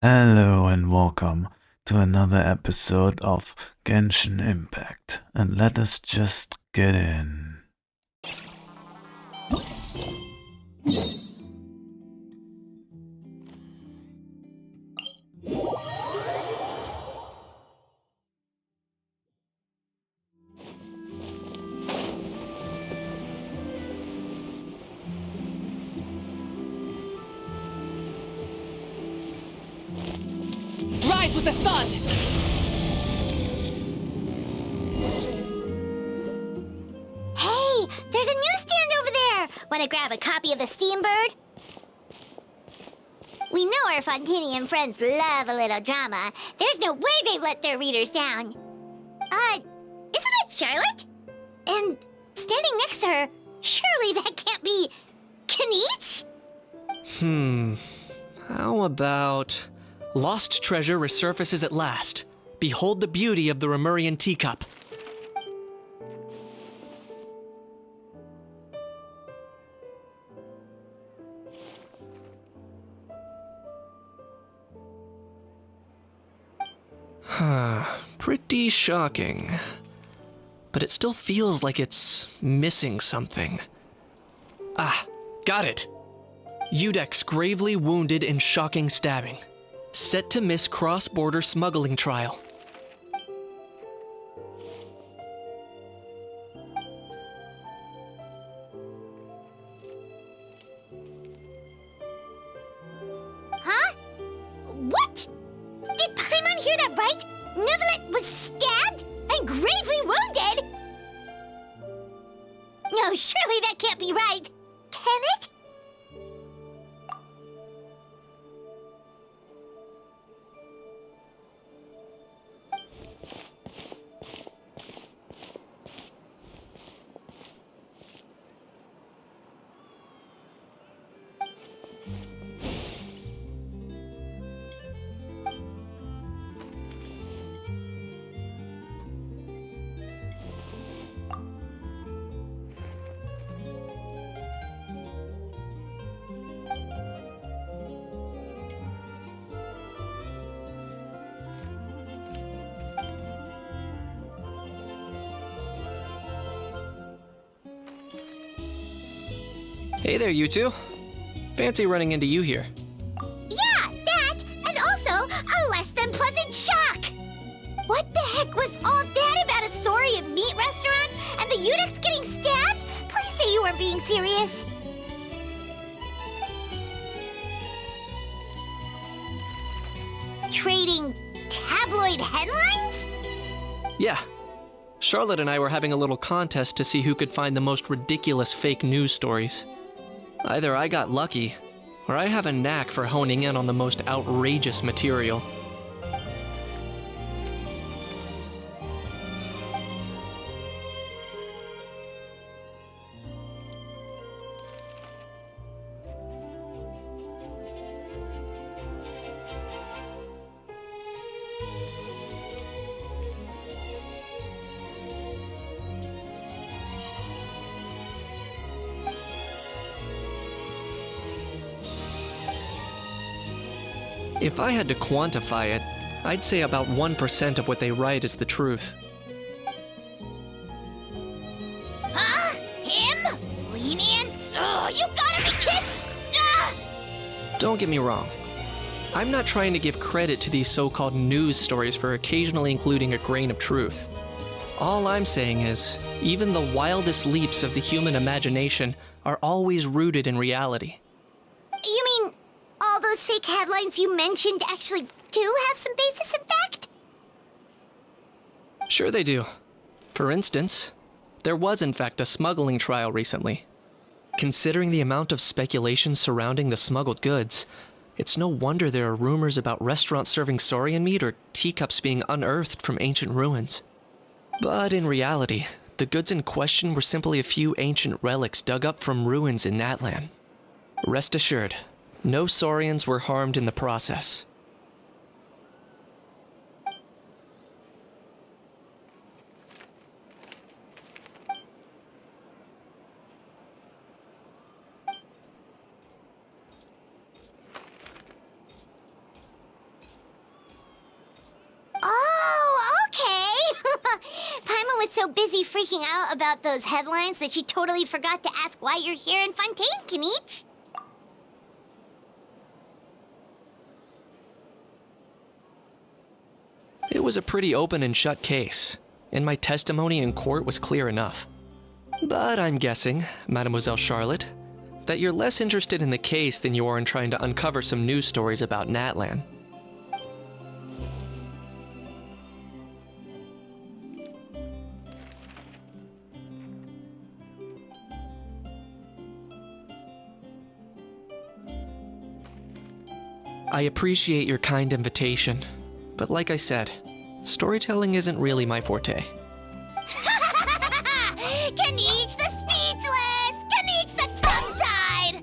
Hello and welcome to another episode of Genshin Impact. And let us just get in. Rise with the sun! Hey, there's a newsstand over there! Want to grab a copy of the Steambird? We know our Fontanian friends love a little drama. There's no way they let their readers down. Isn't that Charlotte? And standing next to her, surely that can't be Kaniche? How about... Lost treasure resurfaces at last. Behold the beauty of the Remurian teacup. Pretty shocking. But it still feels like it's missing something. Ah, got it. Udex gravely wounded in shocking stabbing. Set to miss cross-border smuggling trial. Huh? What? Did Paimon hear that right? Neuvillette was stabbed and gravely wounded? No, surely that can't be right. Can it? Hey there, you two. Fancy running into you here. Yeah, that, and also a less than pleasant shock. What the heck was all that about a Saurian meat restaurant and the Udex getting stabbed? Please say you weren't being serious. Trading tabloid headlines? Yeah. Charlotte and I were having a little contest to see who could find the most ridiculous fake news stories. Either I got lucky, or I have a knack for honing in on the most outrageous material. If I had to quantify it, I'd say about 1% of what they write is the truth. Huh? Him? Lenient? Oh, you gotta be kidding! Ah! Don't get me wrong. I'm not trying to give credit to these so-called news stories for occasionally including a grain of truth. All I'm saying is, even the wildest leaps of the human imagination are always rooted in reality. You mean all those fake headlines you mentioned actually do have some basis in fact? Sure they do. For instance, there was in fact a smuggling trial recently. Considering the amount of speculation surrounding the smuggled goods, it's no wonder there are rumors about restaurants serving saurian meat or teacups being unearthed from ancient ruins. But in reality, the goods in question were simply a few ancient relics dug up from ruins in Natlan. Rest assured, no saurians were harmed in the process. was so busy freaking out about those headlines that she totally forgot to ask why you're here in Fontaine, Kinich. It was a pretty open and shut case, and my testimony in court was clear enough. But I'm guessing, Mademoiselle Charlotte, that you're less interested in the case than you are in trying to uncover some news stories about Natlan. I appreciate your kind invitation, but like I said, storytelling isn't really my forte. Kinich the speechless! Kinich the tongue-tied!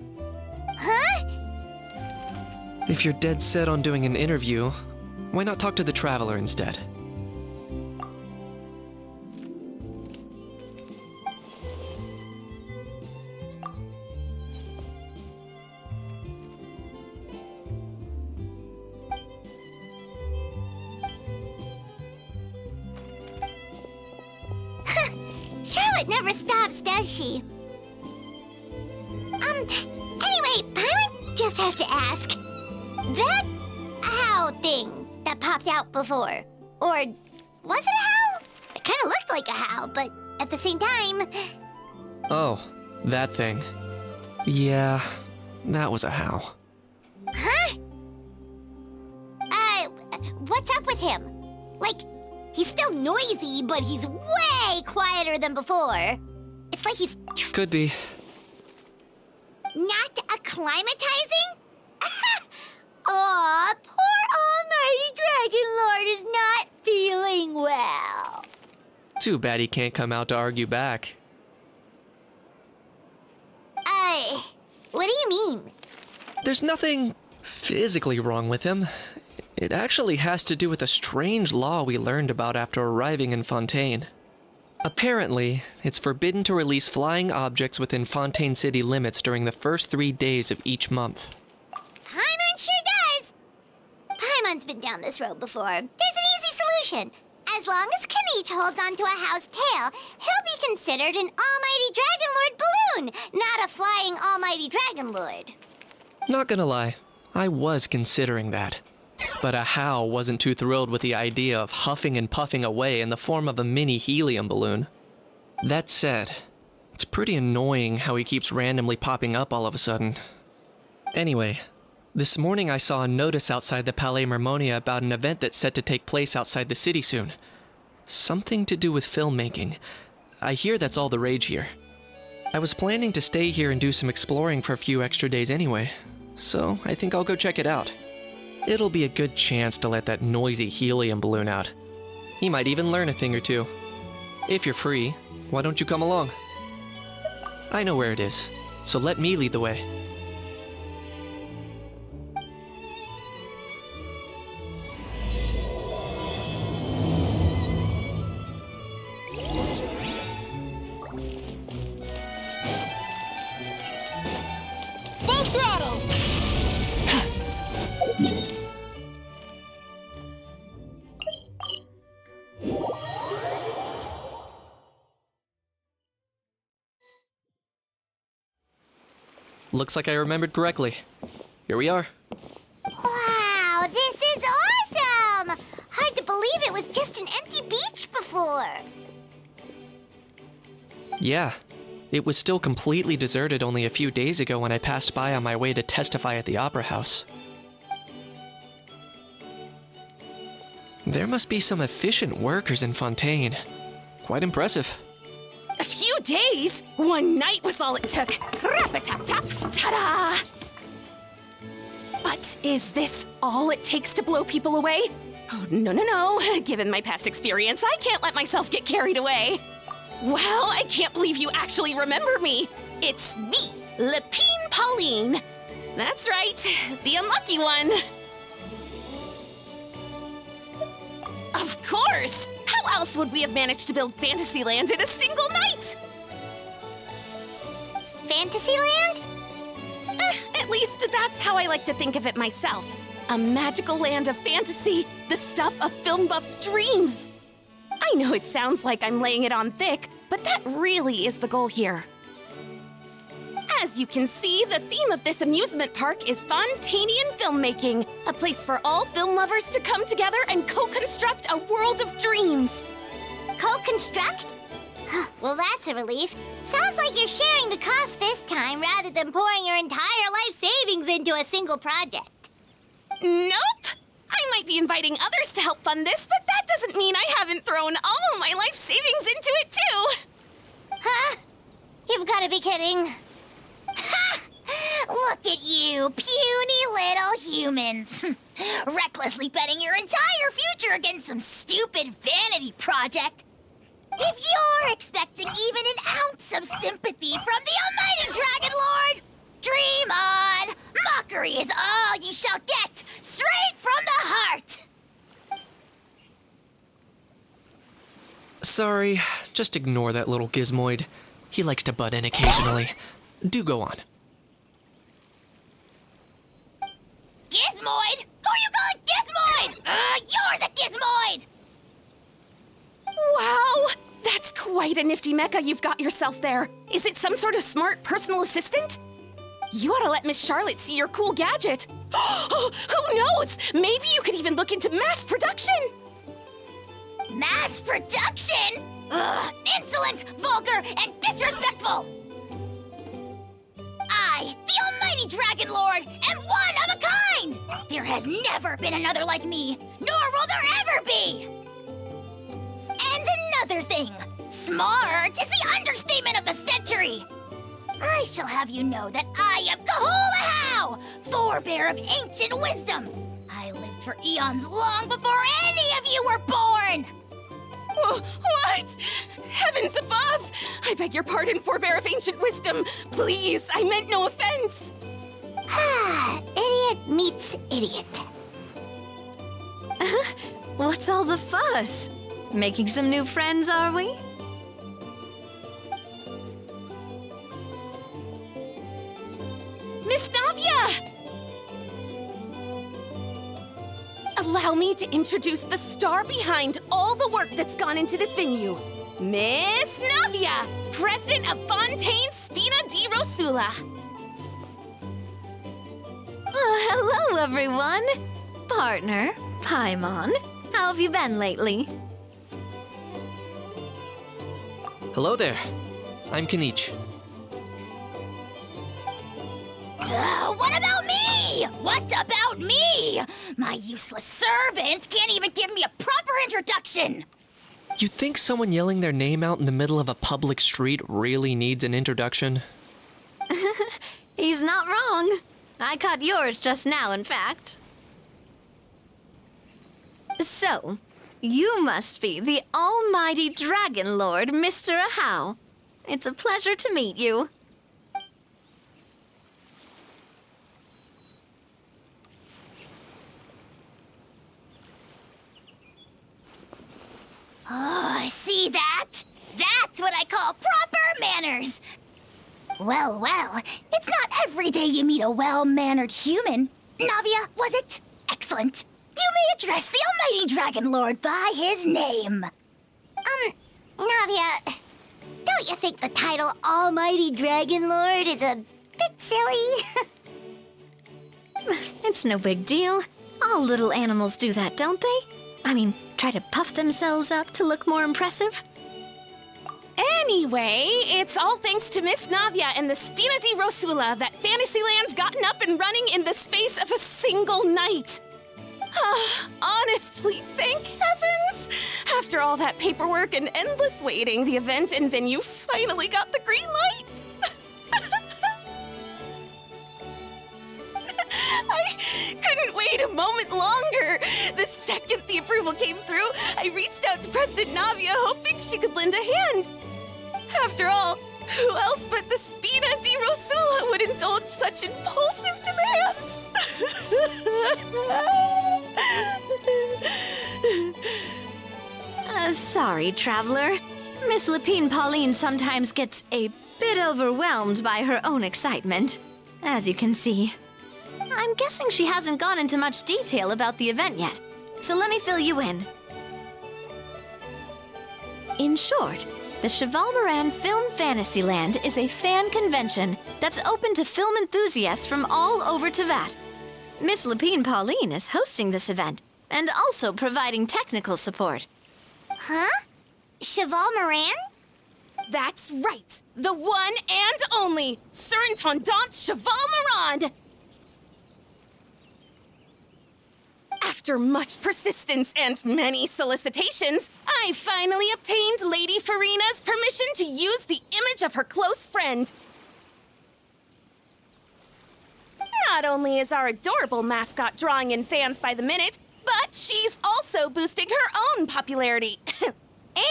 Huh? If you're dead set on doing an interview, why not talk to the Traveler instead? Charlotte never stops, does she? Anyway, Paimon just has to ask. That owl thing that popped out before, or was it a howl? It kind of looked like a howl, but at the same time... Oh, that thing. Yeah, that was a howl. Huh? What's up with him? Like, he's still noisy, but he's way quieter than before. It's like he's... Could be. Not acclimatizing? Aw, poor Almighty Dragon Lord is not feeling well. Too bad he can't come out to argue back. What do you mean? There's nothing physically wrong with him. It actually has to do with a strange law we learned about after arriving in Fontaine. Apparently, it's forbidden to release flying objects within Fontaine city limits during the first 3 days of each month. Paimon sure does! Paimon's been down this road before. There's an easy solution. As long as Kinich holds onto a house tail, he'll be considered an Almighty Dragon Lord balloon, not a flying Almighty Dragon Lord. Not gonna lie, I was considering that. But Ahau wasn't too thrilled with the idea of huffing and puffing away in the form of a mini helium balloon. That said, it's pretty annoying how he keeps randomly popping up all of a sudden. Anyway, this morning I saw a notice outside the Palais Mermonia about an event that's set to take place outside the city soon. Something to do with filmmaking. I hear that's all the rage here. I was planning to stay here and do some exploring for a few extra days anyway, so I think I'll go check it out. It'll be a good chance to let that noisy helium balloon out. He might even learn a thing or two. If you're free, why don't you come along? I know where it is, so let me lead the way. Full throttle! Looks like I remembered correctly. Here we are. Wow, this is awesome! Hard to believe it was just an empty beach before. Yeah, it was still completely deserted only a few days ago when I passed by on my way to testify at the Opera House. There must be some efficient workers in Fontaine. Quite impressive. A few days? One night was all it took. Rap-a-tap-tap, ta-da! But is this all it takes to blow people away? Oh, no. Given my past experience, I can't let myself get carried away. Well, I can't believe you actually remember me. It's me, Lepine Pauline. That's right, the unlucky one. Of course! How else would we have managed to build Fantasyland in a single night? Fantasyland? At least that's how I like to think of it myself. A magical land of fantasy, the stuff of film buffs' dreams. I I know it sounds like I'm laying it on thick, but that really is the goal here. As you can see, the theme of this amusement park is Fontanian filmmaking, a place for all film lovers to come together and co-construct a world of dreams. Co-construct? Well, that's a relief. Sounds like you're sharing the cost this time rather than pouring your entire life savings into a single project. Nope! I might be inviting others to help fund this, but that doesn't mean I haven't thrown all my life savings into it too! Huh? You've got to be kidding. Ha! Look at you, puny little humans. Recklessly betting your entire future against some stupid vanity project. If you're expecting even an ounce of sympathy from the almighty Dragon Lord, dream on! Mockery is all you shall get, straight from the heart! Sorry, just ignore that little gizmoid. He likes to butt in occasionally. Do go on. Gizmoid? Who you calling Gizmoid? You're the Gizmoid! Wow! That's quite a nifty mecha you've got yourself there. Is it some sort of smart personal assistant? You ought to let Miss Charlotte see your cool gadget. Who knows? Maybe you could even look into mass production. Mass production? Ugh, insolent, vulgar, and disrespectful! I, the almighty Dragon Lord, am one of a kind! There has never been another like me, nor will there ever be! And another thing, smart is the understatement of the century! I shall have you know that I am Kahulahau, forebear of ancient wisdom! I lived for eons long before any of you were born! What? Heavens above! I beg your pardon, forebear of ancient wisdom. Please, I meant no offense. Idiot meets idiot. What's all the fuss? Making some new friends, are we? Miss Navia! Allow me to introduce the star behind all the work that's gone into this venue. Miss Navia, president of Fontaine Spina di Rosula. Hello, everyone. Partner, Paimon, how have you been lately? Hello there. I'm Kanich. What about me? What about me? My useless servant can't even give me a proper introduction. You think someone yelling their name out in the middle of a public street really needs an introduction? He's not wrong. I caught yours just now, in fact. So, you must be the almighty Dragon Lord, Mr. Ahau. It's a pleasure to meet you. Oh, see that? That's what I call proper manners. Well, it's not every day you meet a well-mannered human. Navia, was it? Excellent. You may address the almighty Dragon Lord by his name. Navia, don't you think the title Almighty Dragon Lord is a bit silly? It's no big deal. All little animals do that, don't they? I mean, try to puff themselves up to look more impressive. Anyway, it's all thanks to Miss Navia and the Spina di Rosula that Fantasyland's gotten up and running in the space of a single night. Honestly, thank heavens! After all that paperwork and endless waiting, the event and venue finally got the green light. I couldn't wait a moment longer. The second the approval came through, I reached out to President Navia, hoping she could lend a hand. After all, who else but the Spina di Rosula would indulge such impulsive demands? Sorry, traveler. Miss Lapine Pauline sometimes gets a bit overwhelmed by her own excitement, as you can see. I'm guessing she hasn't gone into much detail about the event yet, so let me fill you in. In short, the Cheval Moran Film Fantasyland is a fan convention that's open to film enthusiasts from all over Teyvat. Miss Lapine Pauline is hosting this event and also providing technical support. Huh? Cheval Moran? That's right! The one and only Surintendant Cheval Moran! After much persistence and many solicitations, I finally obtained Lady Farina's permission to use the image of her close friend. Not only is our adorable mascot drawing in fans by the minute, but she's also boosting her own popularity.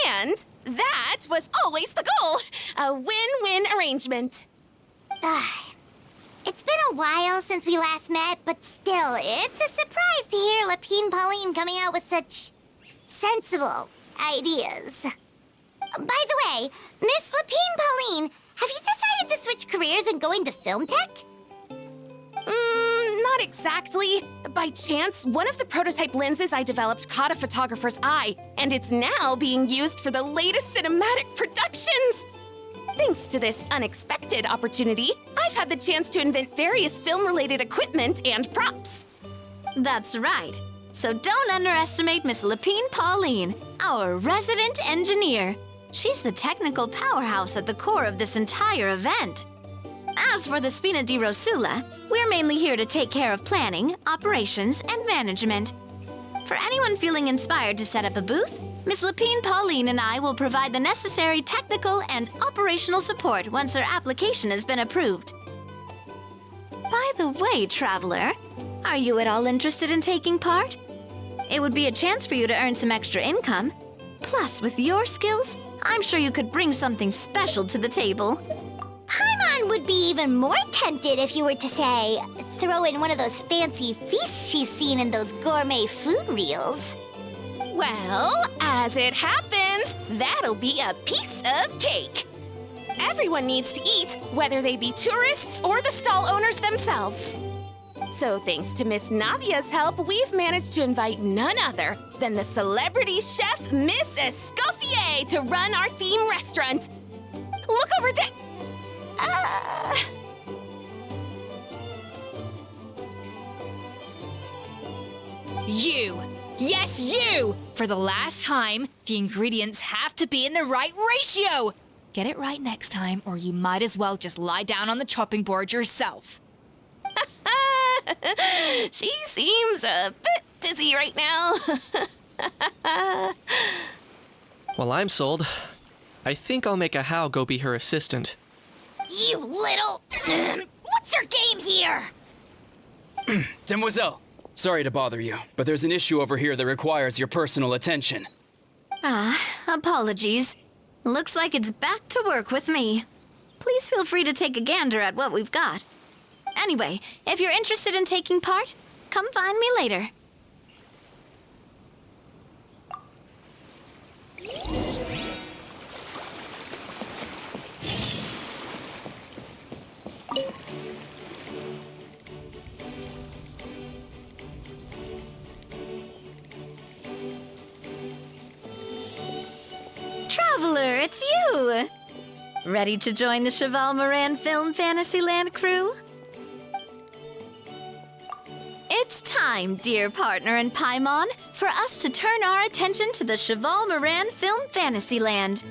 And that was always the goal, a win-win arrangement. It's been a while since we last met, but still, it's a surprise to hear Lapine Pauline coming out with such sensible ideas. By the way, Miss Lapine Pauline, have you decided to switch careers and go into film tech? Not exactly. By chance, one of the prototype lenses I developed caught a photographer's eye, and it's now being used for the latest cinematic productions. Thanks to this unexpected opportunity, I've had the chance to invent various film-related equipment and props. That's right. So don't underestimate Miss Lapine Pauline, our resident engineer. She's the technical powerhouse at the core of this entire event. As for the Spina di Rosula, we're mainly here to take care of planning, operations, and management. For anyone feeling inspired to set up a booth, Miss Lapine Pauline and I will provide the necessary technical and operational support once their application has been approved. By the way, Traveler, are you at all interested in taking part? It would be a chance for you to earn some extra income. Plus, with your skills, I'm sure you could bring something special to the table. Paimon would be even more tempted if you were to, say, throw in one of those fancy feasts she's seen in those gourmet food reels. Well, as it happens, that'll be a piece of cake. Everyone needs to eat, whether they be tourists or the stall owners themselves. So thanks to Miss Navia's help, we've managed to invite none other than the celebrity chef Miss Escoffier to run our theme restaurant. Look over there! You! Yes, you! For the last time, the ingredients have to be in the right ratio! Get it right next time, or you might as well just lie down on the chopping board yourself. She seems a bit busy right now. Well, I'm sold. I think I'll make a How go be her assistant. You little... What's your game here? Demoiselle, sorry to bother you, but there's an issue over here that requires your personal attention. Apologies. Looks like it's back to work with me. Please feel free to take a gander at what we've got. Anyway, if you're interested in taking part, come find me later. Traveler, it's you! Ready to join the Cheval Moran Film Fantasyland crew? It's time, dear partner in Paimon, for us to turn our attention to the Cheval Moran Film Fantasyland.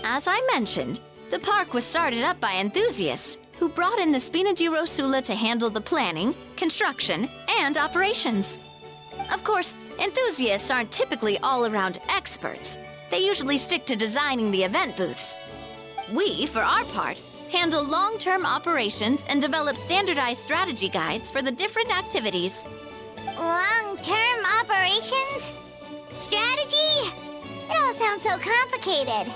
As I mentioned, the park was started up by enthusiasts who brought in the Spina di Rosula to handle the planning, construction, and operations. Of course, enthusiasts aren't typically all-around experts. They usually stick to designing the event booths. We, for our part, handle long-term operations and develop standardized strategy guides for the different activities. Long-term operations? Strategy? It all sounds so complicated.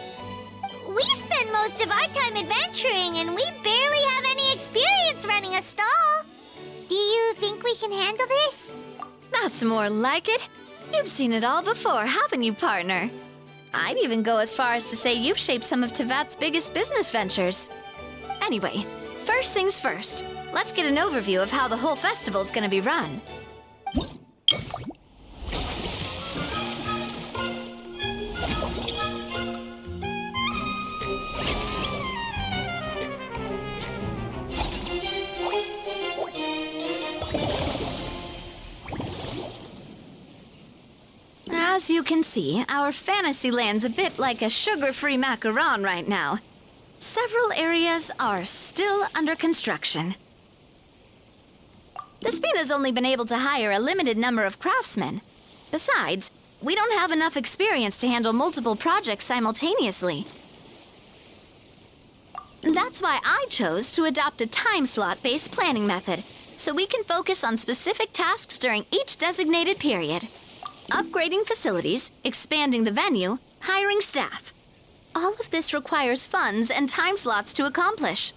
We spend most of our time adventuring and we barely have any experience running a stall. Do you think we can handle this? That's more like it. You've seen it all before, haven't you, partner? I'd even go as far as to say you've shaped some of Teyvat's biggest business ventures. Anyway, first things first. Let's get an overview of how the whole festival's gonna be run. As you can see, our fantasy land's a bit like a sugar-free macaron right now. Several areas are still under construction. The Spina's only been able to hire a limited number of craftsmen. Besides, we don't have enough experience to handle multiple projects simultaneously. That's why I chose to adopt a time slot-based planning method, so we can focus on specific tasks during each designated period. Upgrading facilities, expanding the venue, hiring staff. All of this requires funds and time slots to accomplish.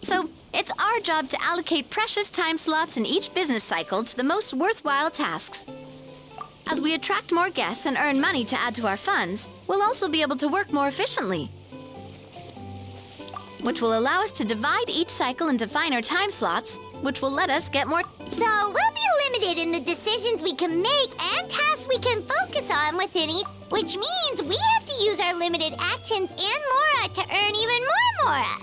So, it's our job to allocate precious time slots in each business cycle to the most worthwhile tasks. As we attract more guests and earn money to add to our funds, we'll also be able to work more efficiently, which will allow us to divide each cycle into finer time slots, which will let us get more. So we'll be limited in the decisions we can make and tasks we can focus on within each, which means we have to use our limited actions and Mora to earn even more Mora.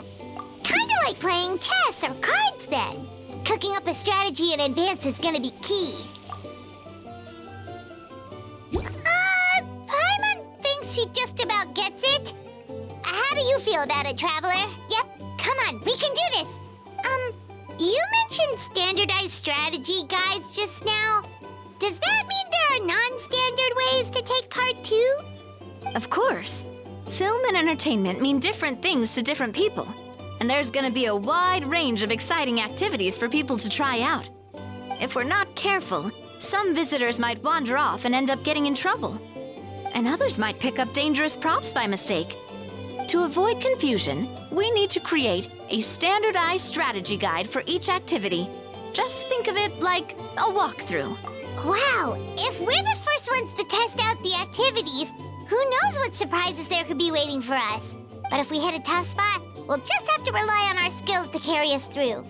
Kinda like playing chess or cards then. Cooking up a strategy in advance is gonna be key. Paimon thinks she just about gets it. How do you feel about it, Traveler? Yep, come on, we can do this. You mentioned standardized strategy guides just now. Does that mean there are non-standard ways to take part too? Of course. Film and entertainment mean different things to different people, and there's gonna be a wide range of exciting activities for people to try out. If we're not careful, some visitors might wander off and end up getting in trouble, and others might pick up dangerous props by mistake. To avoid confusion, we need to create a standardized strategy guide for each activity. Just think of it like a walkthrough. Wow, if we're the first ones to test out the activities, who knows what surprises there could be waiting for us. But if we hit a tough spot, we'll just have to rely on our skills to carry us through.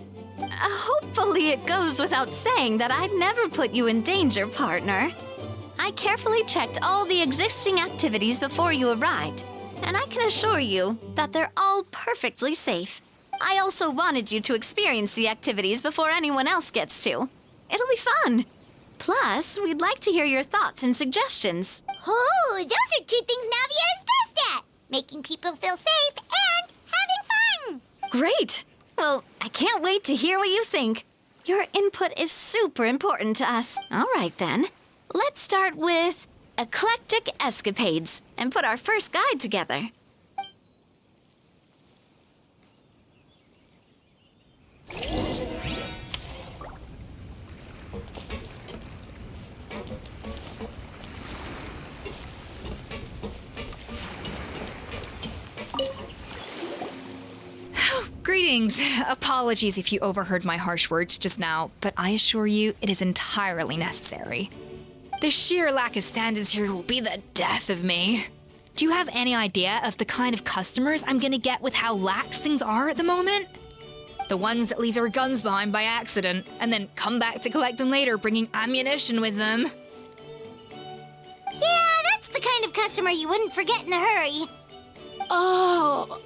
Hopefully it goes without saying that I'd never put you in danger, partner. I carefully checked all the existing activities before you arrived, and I can assure you that they're all perfectly safe. I also wanted you to experience the activities before anyone else gets to. It'll be fun. Plus, we'd like to hear your thoughts and suggestions. Oh, those are two things Navia is best at. Making people feel safe and having fun. Great! Well, I can't wait to hear what you think. Your input is super important to us. All right, then. Let's start with Eclectic Escapades and put our first guide together. Greetings. Apologies if you overheard my harsh words just now, but I assure you it is entirely necessary. The sheer lack of standards here will be the death of me. Do you have any idea of the kind of customers I'm gonna get with how lax things are at the moment? The ones that leave their guns behind by accident and then come back to collect them later, bringing ammunition with them. Yeah, that's the kind of customer you wouldn't forget in a hurry. Oh.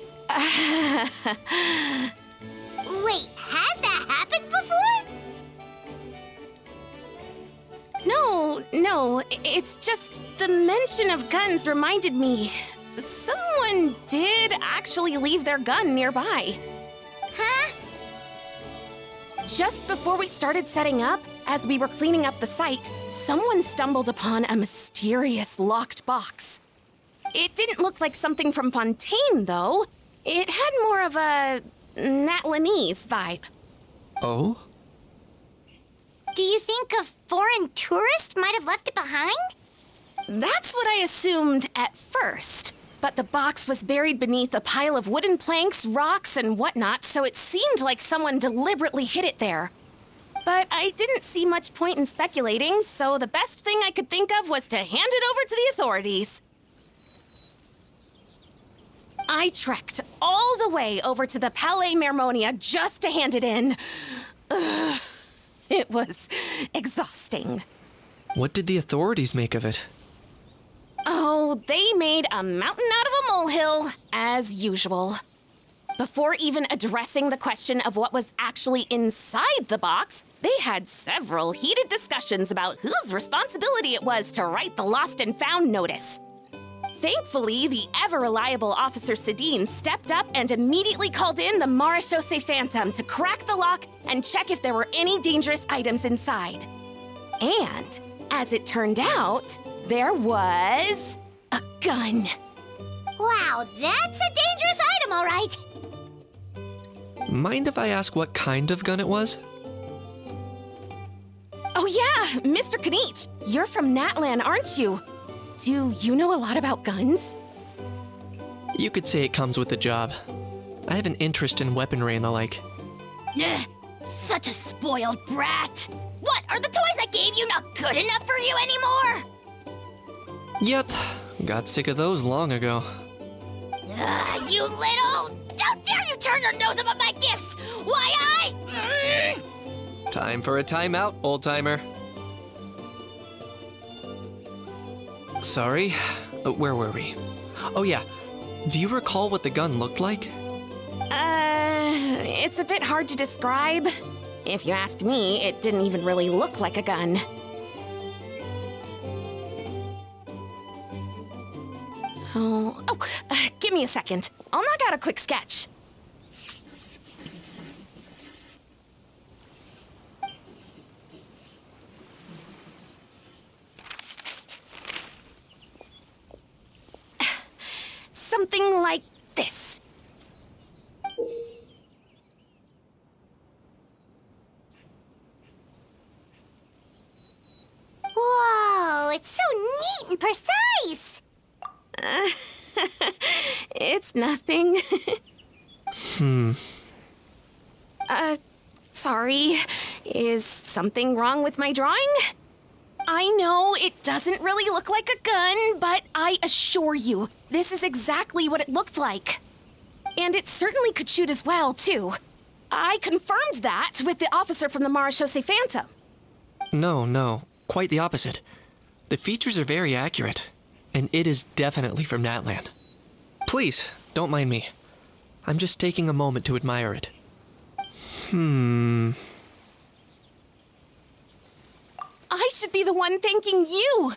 Wait, has that happened before? No, it's just the mention of guns reminded me. Someone did actually leave their gun nearby. Huh? Just before we started setting up, as we were cleaning up the site, someone stumbled upon a mysterious locked box. It didn't look like something from Fontaine, though. It had more of a Natlanese vibe. Oh? Do you think a foreign tourist might have left it behind? That's what I assumed at first. But the box was buried beneath a pile of wooden planks, rocks, and whatnot, so it seemed like someone deliberately hid it there. But I didn't see much point in speculating, so the best thing I could think of was to hand it over to the authorities. I trekked all the way over to the Palais Mermonia just to hand it in. Ugh, it was exhausting. What did the authorities make of it? Oh, they made a mountain out of a molehill, as usual. Before even addressing the question of what was actually inside the box, They had several heated discussions about whose responsibility it was to write the lost and found notice. Thankfully, the ever-reliable Officer Sedine stepped up and immediately called in the Marechaussee Phantom to crack the lock and check if there were any dangerous items inside. And, as it turned out, there was a gun. Wow, that's a dangerous item, all right. Mind if I ask what kind of gun it was? Oh yeah, Mr. Kanich, you're from Natlan, aren't you? Do you know a lot about guns? You could say it comes with the job. I have an interest in weaponry and the like. Ugh, such a spoiled brat. What, are the toys I gave you not good enough for you anymore? Yep, got sick of those long ago. You little... Don't dare you turn your nose up at my gifts! Why Time for a timeout, old-timer. Sorry, where were we? Oh yeah, do you recall what the gun looked like? It's a bit hard to describe. If you ask me, it didn't even really look like a gun. Give me a second. I'll knock out a quick sketch. Something like this. Whoa, it's so neat and precise! It's nothing. Sorry. Is something wrong with my drawing? I know it doesn't really look like a gun, but I assure you, this is exactly what it looked like. And it certainly could shoot as well, too. I confirmed that with the officer from the Marechaussee Phantom. No, quite the opposite. The features are very accurate, and it is definitely from Natlan. Please, don't mind me. I'm just taking a moment to admire it. I should be the one thanking you.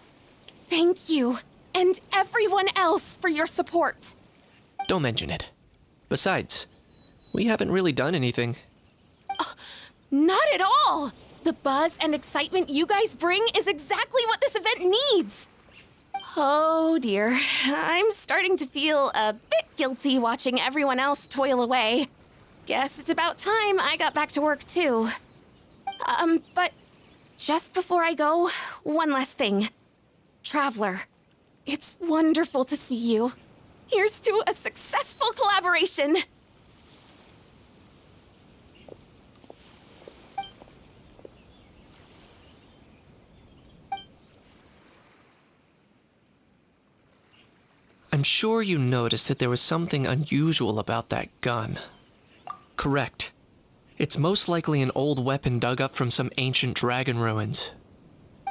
Thank you, and everyone else for your support. Don't mention it. Besides, we haven't really done anything. Not at all. The buzz and excitement you guys bring is exactly what this event needs. Oh dear, I'm starting to feel a bit guilty watching everyone else toil away. Guess it's about time I got back to work too. But just before I go, one last thing. Traveler, it's wonderful to see you. Here's to a successful collaboration. I'm sure you noticed that there was something unusual about that gun. Correct. It's most likely an old weapon dug up from some ancient dragon ruins.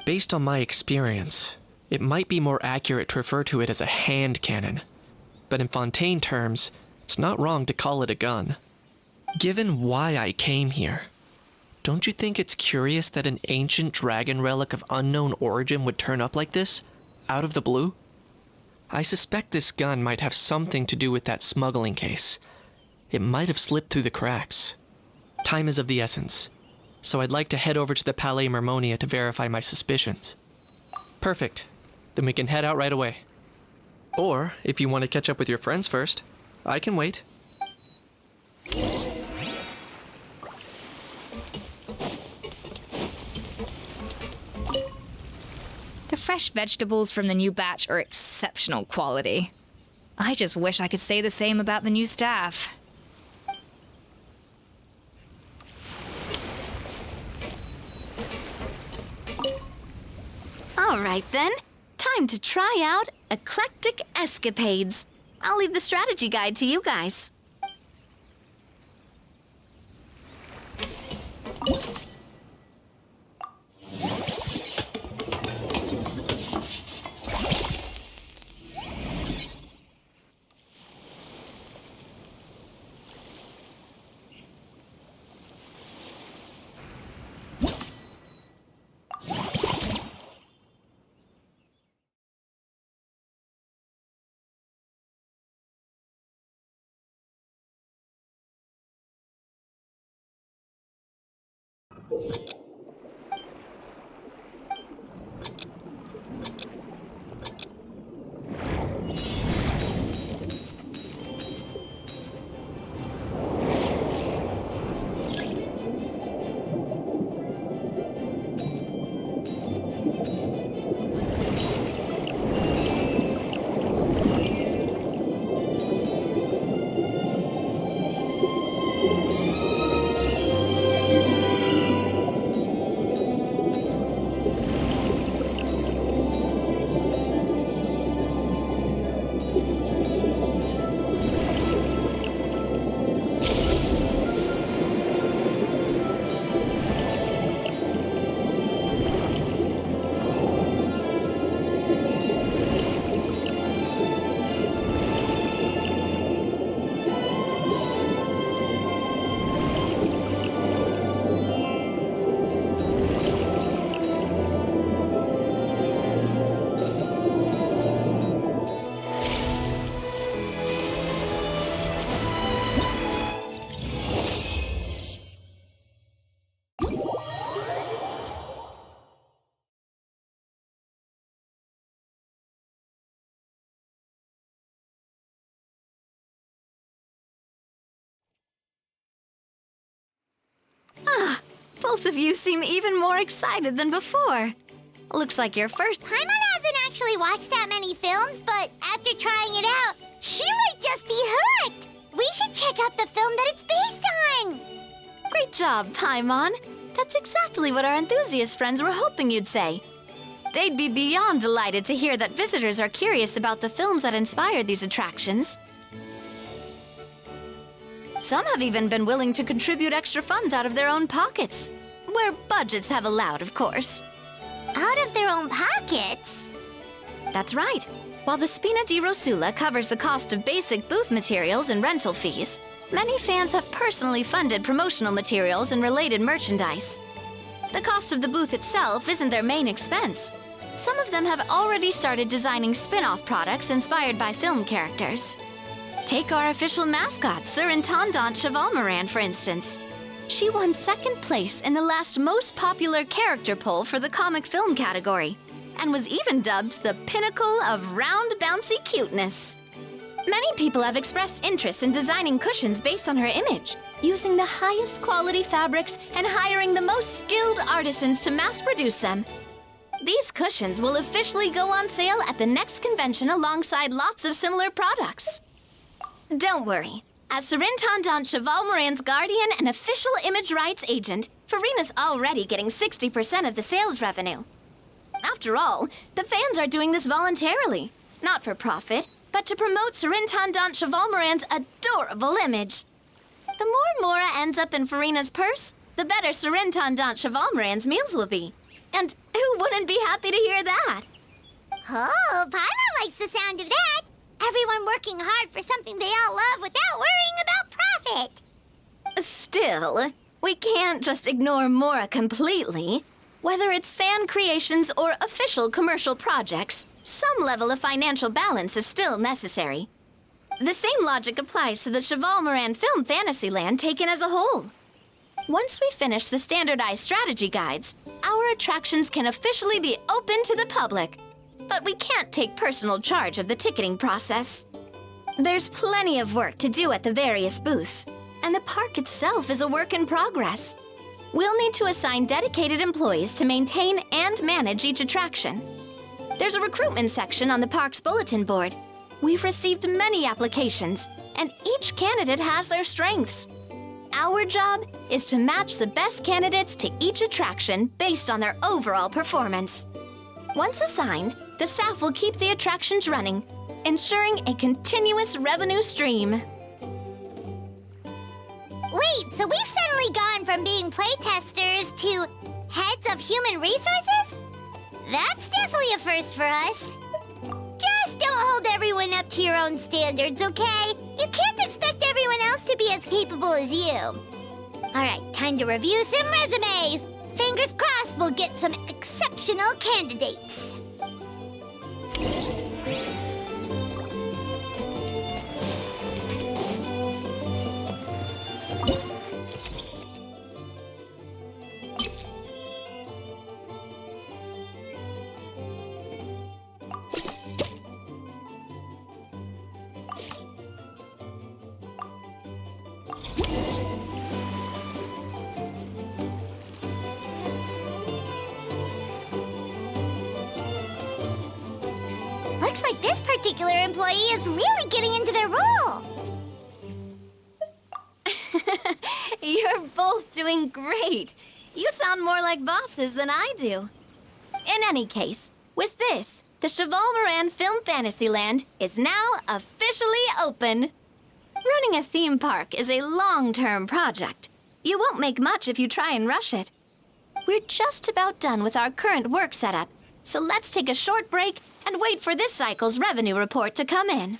Based on my experience, it might be more accurate to refer to it as a hand cannon. But in Fontaine terms, it's not wrong to call it a gun. Given why I came here, don't you think it's curious that an ancient dragon relic of unknown origin would turn up like this, out of the blue? I suspect this gun might have something to do with that smuggling case. It might have slipped through the cracks. Time is of the essence, so I'd like to head over to the Palais Mermonia to verify my suspicions. Perfect. Then we can head out right away. Or, if you want to catch up with your friends first, I can wait. The fresh vegetables from the new batch are exceptional quality. I just wish I could say the same about the new staff. All right then, time to try out Eclectic Escapades. I'll leave the strategy guide to you guys. Both of you seem even more excited than before. Looks like your first... Paimon hasn't actually watched that many films, but after trying it out, she might just be hooked. We should check out the film that it's based on. Great job, Paimon. That's exactly what our enthusiast friends were hoping you'd say. They'd be beyond delighted to hear that visitors are curious about the films that inspired these attractions. Some have even been willing to contribute extra funds out of their own pockets. Where budgets have allowed, of course. Out of their own pockets? That's right. While the Spina di Rosula covers the cost of basic booth materials and rental fees, many fans have personally funded promotional materials and related merchandise. The cost of the booth itself isn't their main expense. Some of them have already started designing spin-off products inspired by film characters. Take our official mascot, Sir Intendant Chevalmoran, for instance. She won second place in the last most popular character poll for the comic film category, and was even dubbed the pinnacle of round, bouncy cuteness. Many people have expressed interest in designing cushions based on her image, using the highest quality fabrics and hiring the most skilled artisans to mass produce them. These cushions will officially go on sale at the next convention alongside lots of similar products. Don't worry. As Surintendant Chevalmoran's guardian and official image rights agent, Farina's already getting 60% of the sales revenue. After all, the fans are doing this voluntarily, not for profit, but to promote Surintendant Chevalmoran's adorable image. The more Mora ends up in Farina's purse, the better Surintendant Chevalmoran's meals will be. And who wouldn't be happy to hear that? Oh, Paimon likes the sound of that. Everyone working hard for something they all love without worrying about profit. Still, we can't just ignore Mora completely. Whether it's fan creations or official commercial projects, some level of financial balance is still necessary. The same logic applies to the Chevalmoran Film Fantasyland taken as a whole. Once we finish the standardized strategy guides, our attractions can officially be open to the public. But we can't take personal charge of the ticketing process. There's plenty of work to do at the various booths, and the park itself is a work in progress. We'll need to assign dedicated employees to maintain and manage each attraction. There's a recruitment section on the park's bulletin board. We've received many applications, and each candidate has their strengths. Our job is to match the best candidates to each attraction based on their overall performance. Once assigned, the staff will keep the attractions running, ensuring a continuous revenue stream. Wait, so we've suddenly gone from being playtesters to heads of human resources? That's definitely a first for us. Just don't hold everyone up to your own standards, okay? You can't expect everyone else to be as capable as you. All right, time to review some resumes. Fingers crossed we'll get some exceptional candidates. Looks like this particular employee is really getting into their role. You're both doing great. You sound more like bosses than I do. In any case, with this, the Cheval Moran Film Fantasyland is now officially open. Running a theme park is a long-term project. You won't make much if you try and rush it. We're just about done with our current work setup, so let's take a short break and wait for this cycle's revenue report to come in.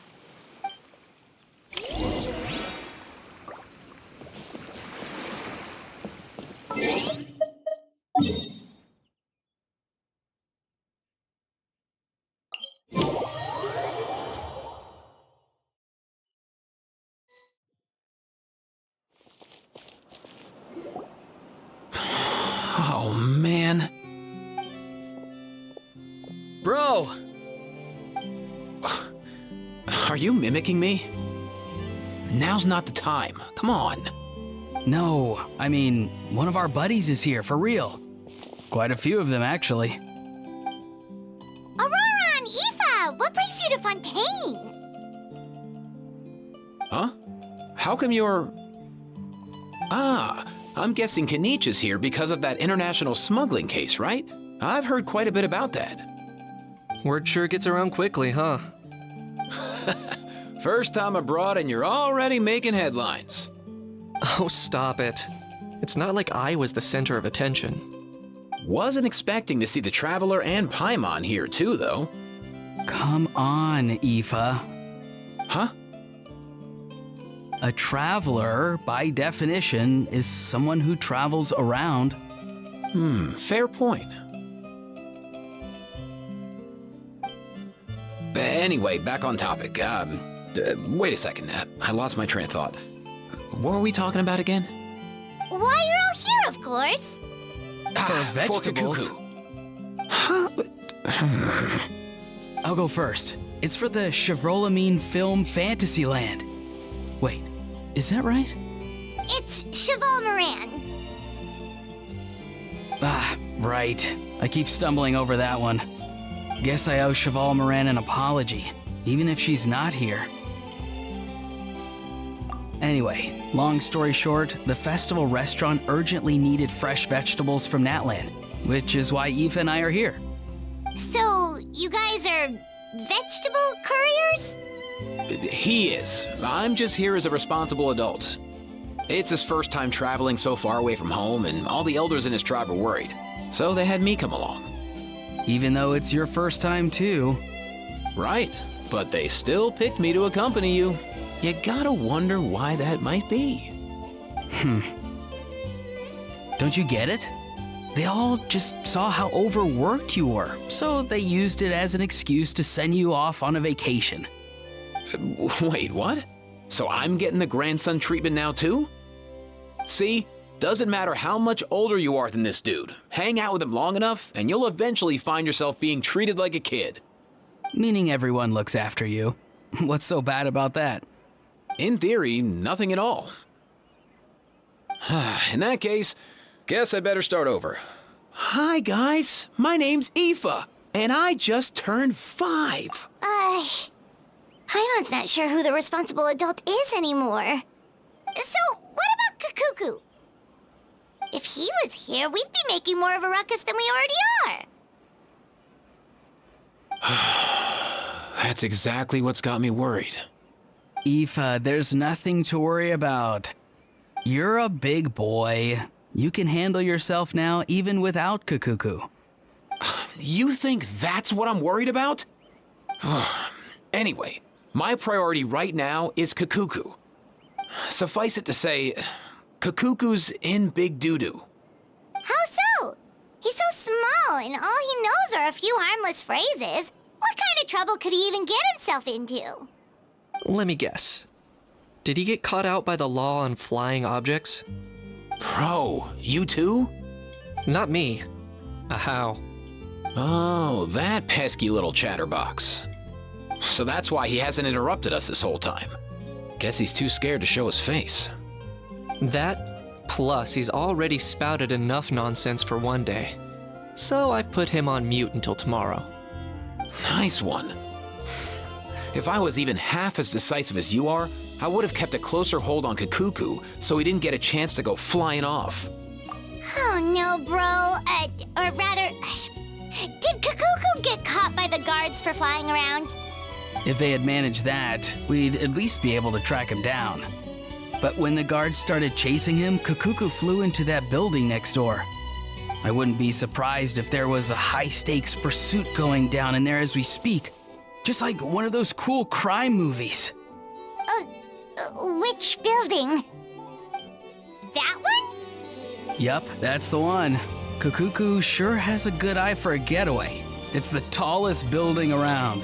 Oh, man. Bro! Are you mimicking me? Now's not the time. Come on. No, I mean, one of our buddies is here, for real. Quite a few of them, actually. Aurora and Aoife, what brings you to Fontaine? Huh? How come you're... Ah, I'm guessing Kanich is here because of that international smuggling case, right? I've heard quite a bit about that. Word sure gets around quickly, huh? First time abroad and you're already making headlines. Oh, stop it. It's not like I was the center of attention. Wasn't expecting to see the Traveler and Paimon here too, though. Come on, Aoife. Huh? A traveler, by definition, is someone who travels around. Fair point. Anyway, back on topic. Wait a second. I lost my train of thought. What were we talking about again? Why, you're all here, of course. For vegetables. Huh? I'll go first. It's for the Chevrolamine Film Fantasyland. Wait, is that right? It's Cheval Moran. Ah, right. I keep stumbling over that one. Guess I owe Cheval Moran an apology, even if she's not here. Anyway, long story short, the festival restaurant urgently needed fresh vegetables from Natland, which is why Aoife and I are here. So, you guys are vegetable couriers? He is. I'm just here as a responsible adult. It's his first time traveling so far away from home, and all the elders in his tribe are worried. So they had me come along. Even though it's your first time too. Right, but they still picked me to accompany you. You gotta wonder why that might be. Don't you get it? They all just saw how overworked you were, so they used it as an excuse to send you off on a vacation. Wait, what? So I'm getting the grandson treatment now too? See? Doesn't matter how much older you are than this dude. Hang out with him long enough, and you'll eventually find yourself being treated like a kid. Meaning everyone looks after you. What's so bad about that? In theory, nothing at all. In that case, guess I better start over. Hi guys, my name's Aoife, and I just turned 5. Paimon's not sure who the responsible adult is anymore. So, what about Kakuku? If he was here, we'd be making more of a ruckus than we already are. That's exactly what's got me worried. Aoife, there's nothing to worry about. You're a big boy. You can handle yourself now even without Kakuku. You think that's what I'm worried about? Anyway, my priority right now is Kakuku. Suffice it to say, Kakuku's in big doo-doo. How so? He's so small, and all he knows are a few harmless phrases. What kind of trouble could he even get himself into? Let me guess. Did he get caught out by the law on flying objects? Bro, you too? Not me. How? Oh, that pesky little chatterbox. So that's why he hasn't interrupted us this whole time. Guess he's too scared to show his face. That, plus he's already spouted enough nonsense for one day. So I've put him on mute until tomorrow. Nice one. If I was even half as decisive as you are, I would have kept a closer hold on Kakuku so he didn't get a chance to go flying off. Oh no, bro. Or rather, did Kakuku get caught by the guards for flying around? If they had managed that, we'd at least be able to track him down. But when the guards started chasing him, Kakuku flew into that building next door. I wouldn't be surprised if there was a high-stakes pursuit going down in there as we speak. Just like one of those cool crime movies. Which building? That one? Yup, that's the one. Kakuku sure has a good eye for a getaway. It's the tallest building around.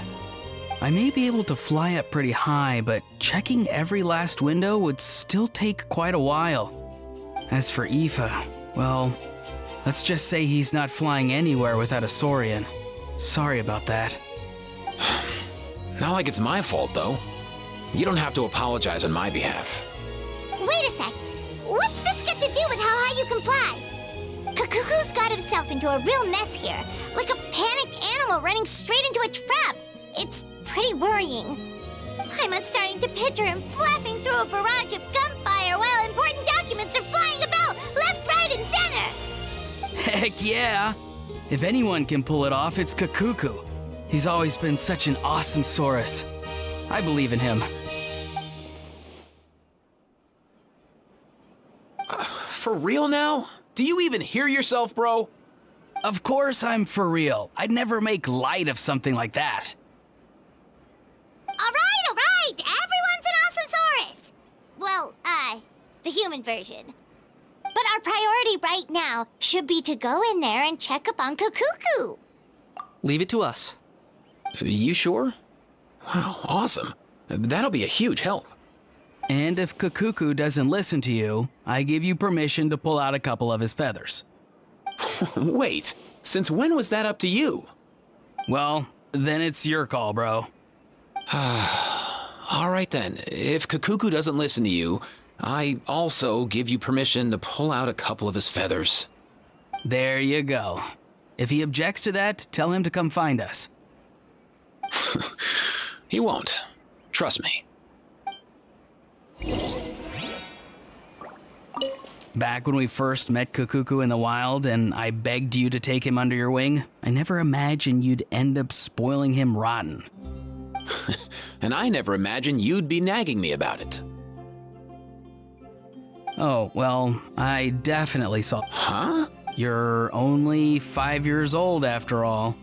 I may be able to fly up pretty high, but checking every last window would still take quite a while. As for Aoife, well, let's just say he's not flying anywhere without a Saurian. Sorry about that. Not like it's my fault, though. You don't have to apologize on my behalf. Wait a sec. What's this got to do with how high you can fly? Kakuku's got himself into a real mess here, like a panicked animal running straight into a trap. It's pretty worrying. I'm starting to picture him flapping through a barrage of gunfire while important documents are flying about left, right, and center. Heck yeah! If anyone can pull it off, it's Kakuku. He's always been such an awesome Saurus. I believe in him. For real now? Do you even hear yourself, bro? Of course I'm for real. I'd never make light of something like that. All right. Everyone's an awesome Saurus. Well, the human version. But our priority right now should be to go in there and check up on Kakuku. Leave it to us. You sure? Wow, awesome. That'll be a huge help. And if Kakuku doesn't listen to you, I give you permission to pull out a couple of his feathers. Wait, since when was that up to you? Well, then it's your call, bro. All right then, if Kakuku doesn't listen to you, I also give you permission to pull out a couple of his feathers. There you go. If he objects to that, tell him to come find us. He won't. Trust me. Back when we first met Kakuku in the wild and I begged you to take him under your wing, I never imagined you'd end up spoiling him rotten. And I never imagined you'd be nagging me about it. Oh, well, I definitely saw. Huh? You're only 5 years old after all.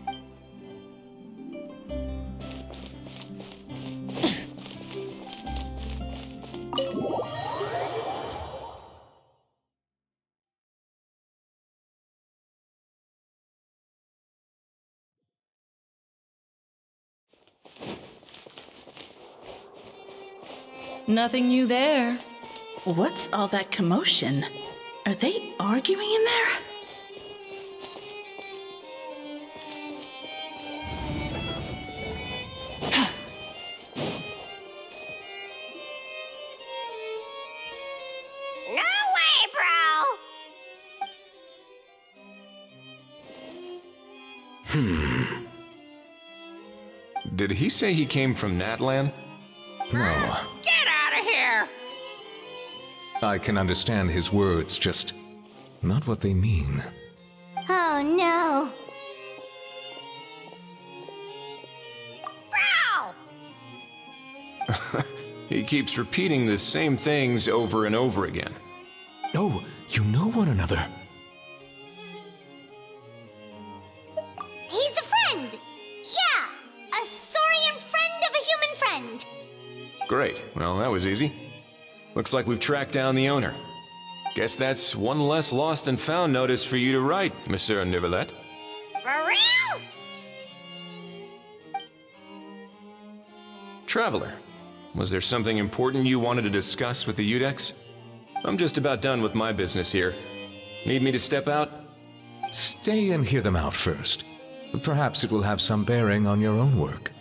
Nothing new there. What's all that commotion? Are they arguing in there? No way, bro! Did he say he came from Natlan? No. Get out of here! I can understand his words, just not what they mean. Oh no. Bro! He keeps repeating the same things over and over again. Oh, you know one another. He's a friend! Yeah! A saurian friend of a human friend! Great, well, that was easy. Looks like we've tracked down the owner. Guess that's one less lost and found notice for you to write, Monsieur Nivelet. For real? Traveler, was there something important you wanted to discuss with the Udex? I'm just about done with my business here. Need me to step out? Stay and hear them out first. Perhaps it will have some bearing on your own work.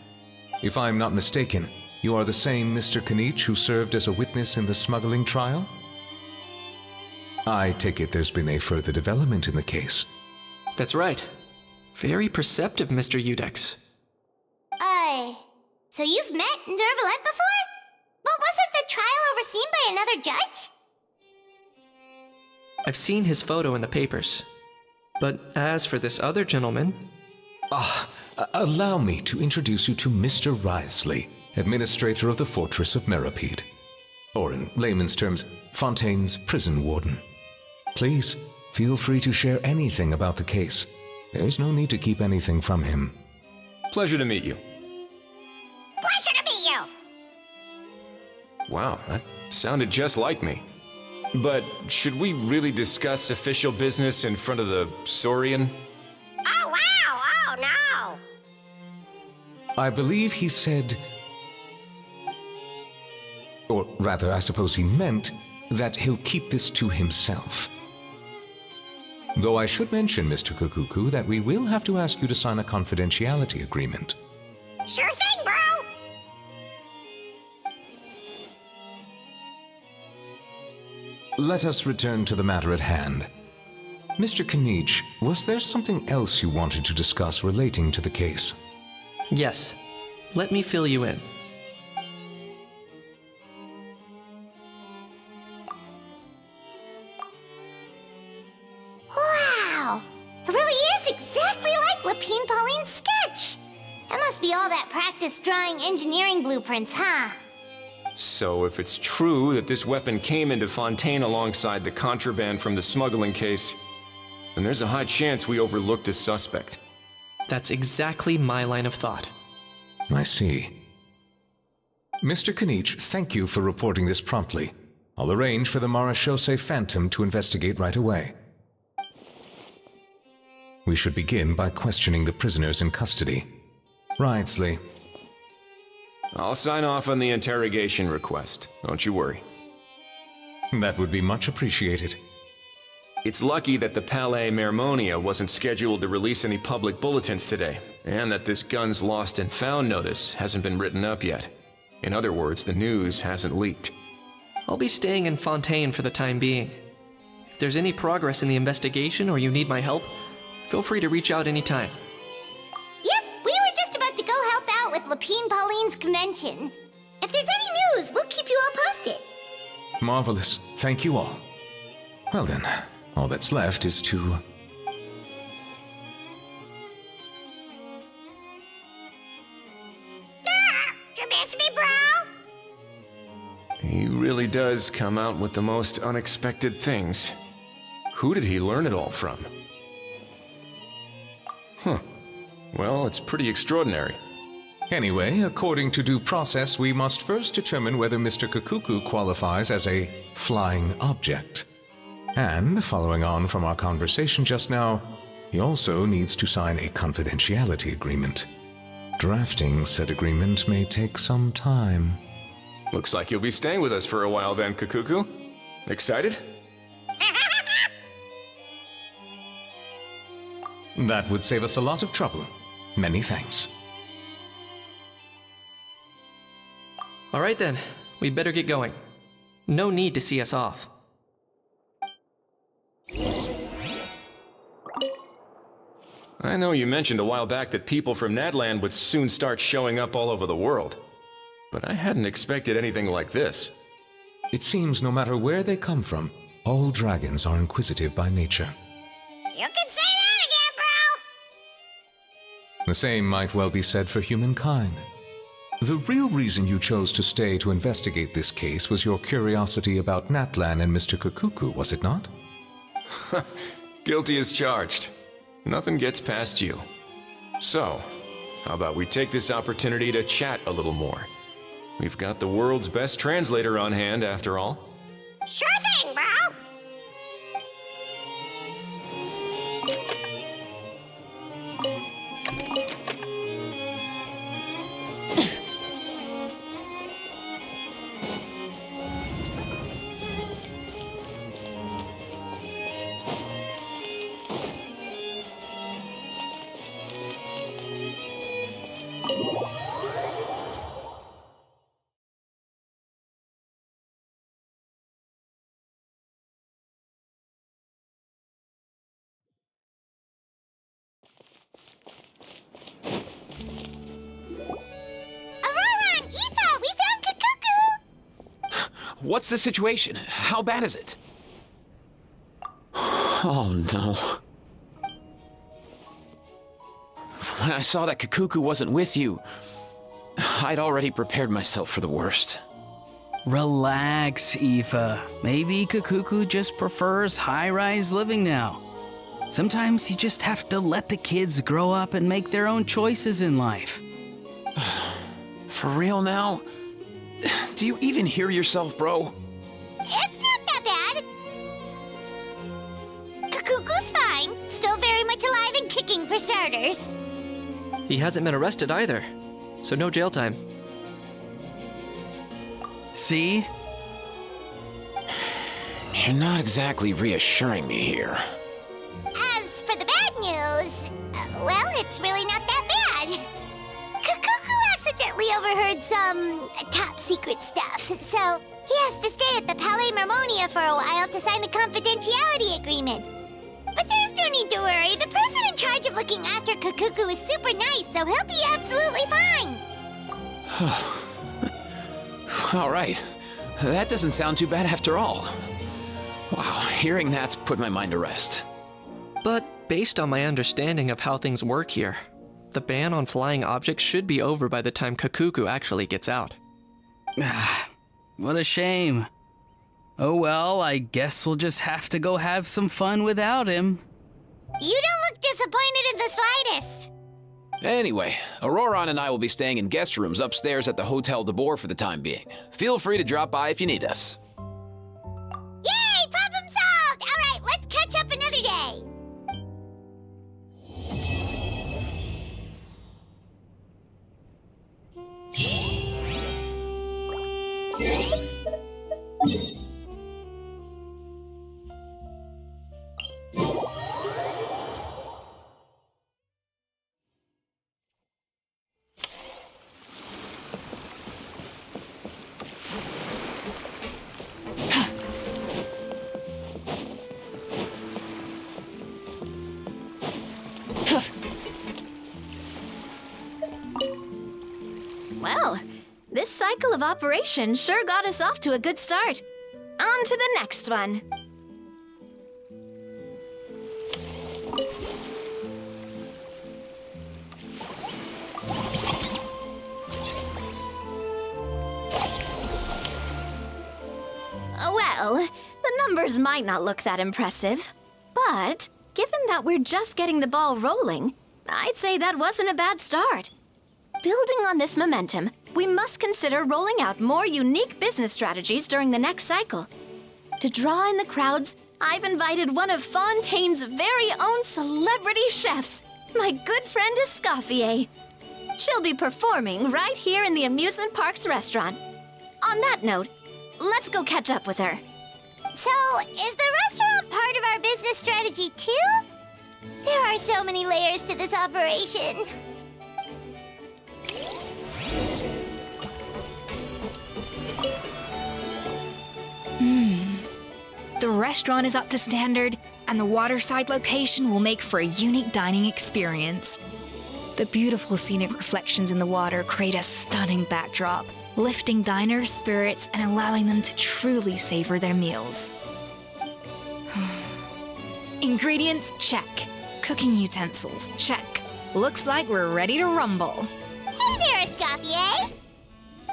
If I'm not mistaken, you are the same Mr. Kanich who served as a witness in the smuggling trial? I take it there's been a further development in the case. That's right. Very perceptive, Mr. Udex. So you've met Nervalette before? But wasn't the trial overseen by another judge? I've seen his photo in the papers. But as for this other gentleman... Allow me to introduce you to Mr. Wriothesley, administrator of the Fortress of Meripede. Or in layman's terms, Fontaine's prison warden. Please, feel free to share anything about the case. There's no need to keep anything from him. Pleasure to meet you. Pleasure to meet you! Wow, that sounded just like me. But should we really discuss official business in front of the Saurian? Oh, wow! Oh, no! I believe he said... Or rather, I suppose he meant that he'll keep this to himself. Though I should mention, Mr. Kukuku, that we will have to ask you to sign a confidentiality agreement. Sure thing, bro! Let us return to the matter at hand. Mr. Kanich, was there something else you wanted to discuss relating to the case? Yes. Let me fill you in. Wow! It really is exactly like Lapine Pauline's sketch! That must be all that practice drawing engineering blueprints, huh? So if it's true that this weapon came into Fontaine alongside the contraband from the smuggling case, then there's a high chance we overlooked a suspect. That's exactly my line of thought. I see. Mr. Kanich, thank you for reporting this promptly. I'll arrange for the Marechaussee Phantom to investigate right away. We should begin by questioning the prisoners in custody. Wriothesley. I'll sign off on the interrogation request, don't you worry. That would be much appreciated. It's lucky that the Palais Mermonia wasn't scheduled to release any public bulletins today, and that this gun's lost and found notice hasn't been written up yet. In other words, the news hasn't leaked. I'll be staying in Fontaine for the time being. If there's any progress in the investigation or you need my help, feel free to reach out anytime. Yep, we were just about to go help out with Lapine Pauline's convention. If there's any news, we'll keep you all posted. Marvelous. Thank you all. Well then, all that's left is to... You miss me, bro? He really does come out with the most unexpected things. Who did he learn it all from? Huh. Well, it's pretty extraordinary. Anyway, according to due process, we must first determine whether Mr. Kukuku qualifies as a flying object. And, following on from our conversation just now, he also needs to sign a confidentiality agreement. Drafting said agreement may take some time. Looks like you'll be staying with us for a while then, Kukuku. Excited? That would save us a lot of trouble. Many thanks. All right then, we'd better get going. No need to see us off. I know you mentioned a while back that people from Nadland would soon start showing up all over the world. But I hadn't expected anything like this. It seems no matter where they come from, all dragons are inquisitive by nature. You can say that again, bro! The same might well be said for humankind. The real reason you chose to stay to investigate this case was your curiosity about Natlan and Mr. Kukuku, was it not? Guilty as charged. Nothing gets past you. So, how about we take this opportunity to chat a little more? We've got the world's best translator on hand, after all. Sure thing, bro! What's the situation? How bad is it? Oh no. When I saw that Kakuku wasn't with you, I'd already prepared myself for the worst. Relax, Aoife. Maybe Kakuku just prefers high-rise living now. Sometimes you just have to let the kids grow up and make their own choices in life. For real now? Do you even hear yourself, bro? It's not that bad. Kakuku's fine. Still very much alive and kicking for starters. He hasn't been arrested either, so no jail time. See? You're not exactly reassuring me here. As for the bad news, well, it's really not that bad. Kakuku accidentally overheard some top secret stuff, so he has to stay at the Palais Mermonia for a while to sign a confidentiality agreement. But there's no need to worry. The person in charge of looking after Kakuku is super nice, so he'll be absolutely fine. All right. That doesn't sound too bad after all. Wow, hearing that's put my mind to rest. But based on my understanding of how things work here, the ban on flying objects should be over by the time Kakuku actually gets out. What a shame. Oh well, I guess we'll just have to go have some fun without him. You don't look disappointed in the slightest. Anyway, Auroron and I will be staying in guest rooms upstairs at the Hotel de Boer for the time being. Feel free to drop by if you need us. Yay! Problem solved! All right, let's catch up another day. Well, this cycle of operation sure got us off to a good start. On to the next one. Well, the numbers might not look that impressive, but given that we're just getting the ball rolling, I'd say that wasn't a bad start. Building on this momentum, we must consider rolling out more unique business strategies during the next cycle. To draw in the crowds, I've invited one of Fontaine's very own celebrity chefs, my good friend Escoffier. She'll be performing right here in the amusement park's restaurant. On that note, let's go catch up with her. So, is the restaurant part of our business strategy too? There are so many layers to this operation. The restaurant is up to standard, and the waterside location will make for a unique dining experience. The beautiful scenic reflections in the water create a stunning backdrop, lifting diners' spirits and allowing them to truly savor their meals. Ingredients, check. Cooking utensils, check. Looks like we're ready to rumble. Hey there, Escoffier!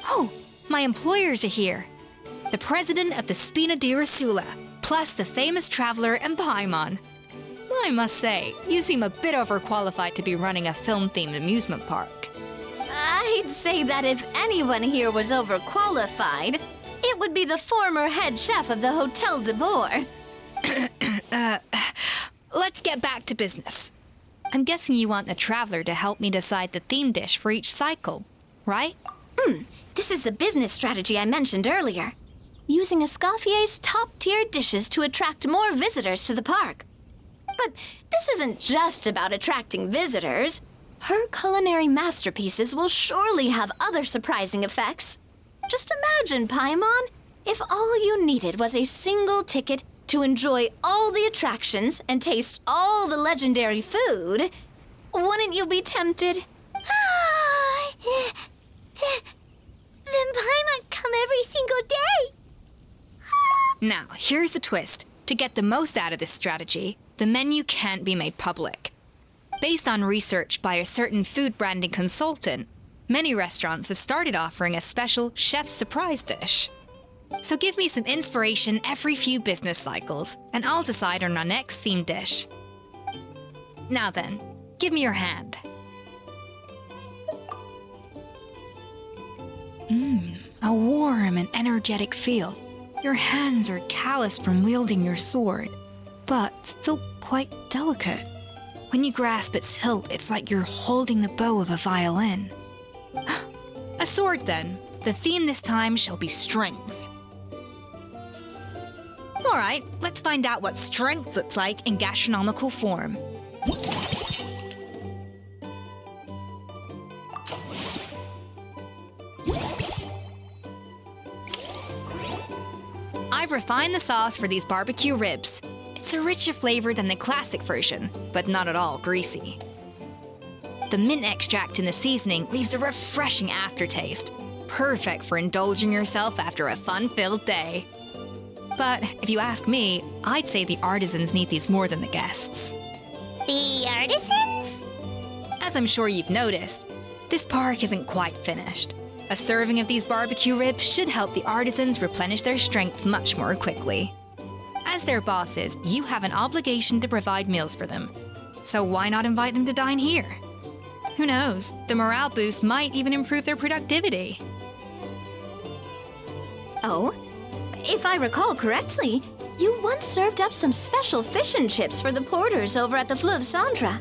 Oh, my employers are here. The president of the Spina di Rasula, plus the famous traveler and Paimon. I must say, you seem a bit overqualified to be running a film-themed amusement park. I'd say that if anyone here was overqualified, it would be the former head chef of the Hotel de Boer. Let's get back to business. I'm guessing you want the traveler to help me decide the theme dish for each cycle, right? This is the business strategy I mentioned earlier. Using Escoffier's top-tier dishes to attract more visitors to the park. But this isn't just about attracting visitors. Her culinary masterpieces will surely have other surprising effects. Just imagine, Paimon, if all you needed was a single ticket to enjoy all the attractions and taste all the legendary food. Wouldn't you be tempted? Then Paimon come every single day. Now, here's the twist. To get the most out of this strategy, the menu can't be made public. Based on research by a certain food branding consultant, many restaurants have started offering a special chef surprise dish. So give me some inspiration every few business cycles, and I'll decide on our next themed dish. Now then, give me your hand. A warm and energetic feel. Your hands are calloused from wielding your sword, but still quite delicate. When you grasp its hilt, it's like you're holding the bow of a violin. A sword, then. The theme this time shall be strength. Alright, let's find out what strength looks like in gastronomical form. I've refined the sauce for these barbecue ribs. It's a richer flavor than the classic version, but not at all greasy. The mint extract in the seasoning leaves a refreshing aftertaste, perfect for indulging yourself after a fun-filled day. But if you ask me, I'd say the artisans need these more than the guests. The artisans? As I'm sure you've noticed, this park isn't quite finished. A serving of these barbecue ribs should help the artisans replenish their strength much more quickly. As their bosses, you have an obligation to provide meals for them. So why not invite them to dine here? Who knows, the morale boost might even improve their productivity. Oh, if I recall correctly, you once served up some special fish and chips for the porters over at the Fleuve Centre.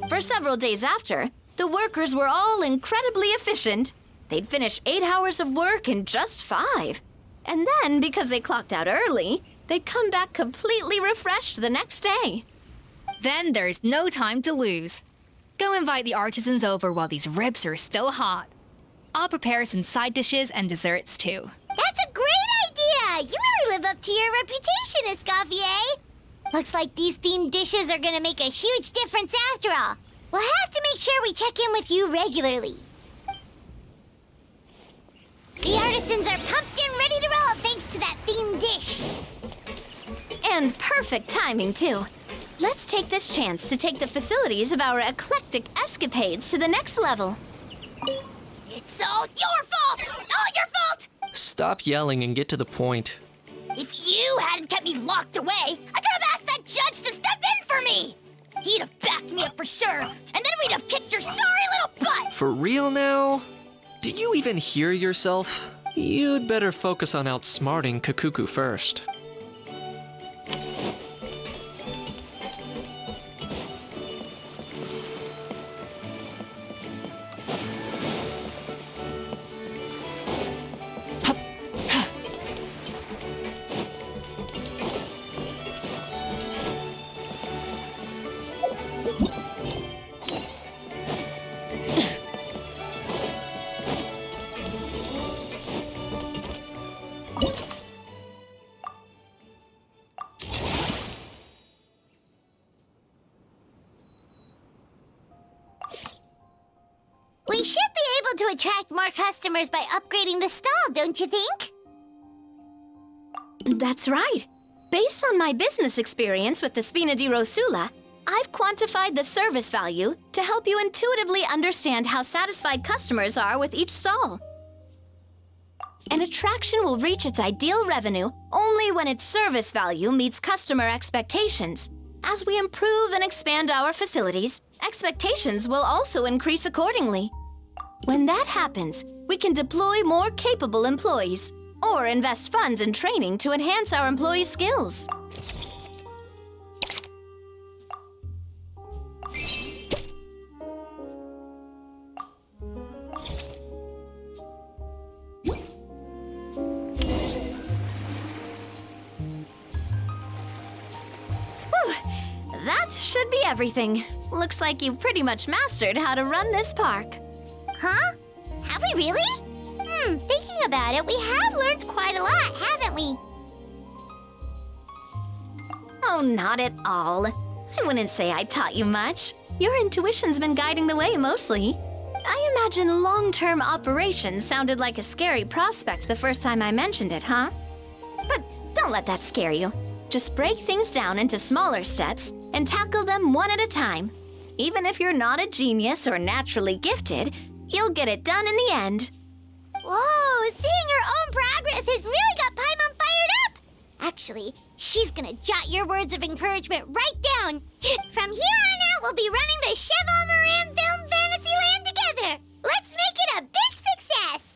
For several days after, the workers were all incredibly efficient. They'd finish 8 hours of work in just 5. And then, because they clocked out early, they'd come back completely refreshed the next day. Then there's no time to lose. Go invite the artisans over while these ribs are still hot. I'll prepare some side dishes and desserts too. That's a great idea! You really live up to your reputation, Escoffier. Looks like these themed dishes are gonna make a huge difference after all. We'll have to make sure we check in with you regularly. The artisans are pumped and ready to roll thanks to that themed dish. And perfect timing, too. Let's take this chance to take the facilities of our eclectic escapades to the next level. It's all your fault! All your fault! Stop yelling and get to the point. If you hadn't kept me locked away, I could have asked that judge to step in for me! He'd have backed me up for sure, and then we'd have kicked your sorry little butt! For real now? Did you even hear yourself? You'd better focus on outsmarting Kakuku first. We should be able to attract more customers by upgrading the stall, don't you think? That's right. Based on my business experience with the Spina di Rosula, I've quantified the service value to help you intuitively understand how satisfied customers are with each stall. An attraction will reach its ideal revenue only when its service value meets customer expectations. As we improve and expand our facilities, expectations will also increase accordingly. When that happens, we can deploy more capable employees or invest funds in training to enhance our employees' skills. That should be everything. Looks like you've pretty much mastered how to run this park. Huh? Have we really? Thinking about it, we have learned quite a lot, haven't we? Oh, not at all. I wouldn't say I taught you much. Your intuition's been guiding the way mostly. I imagine long-term operations sounded like a scary prospect the first time I mentioned it, huh? But Don't let that scare you. Just break things down into smaller steps and tackle them one at a time. Even if you're not a genius or naturally gifted, you'll get it done in the end. Whoa, seeing her own progress has really got Paimon fired up! Actually, she's gonna jot your words of encouragement right down. From here on out, we'll be running the Cheval Moran Film Fantasyland together. Let's make it a big success!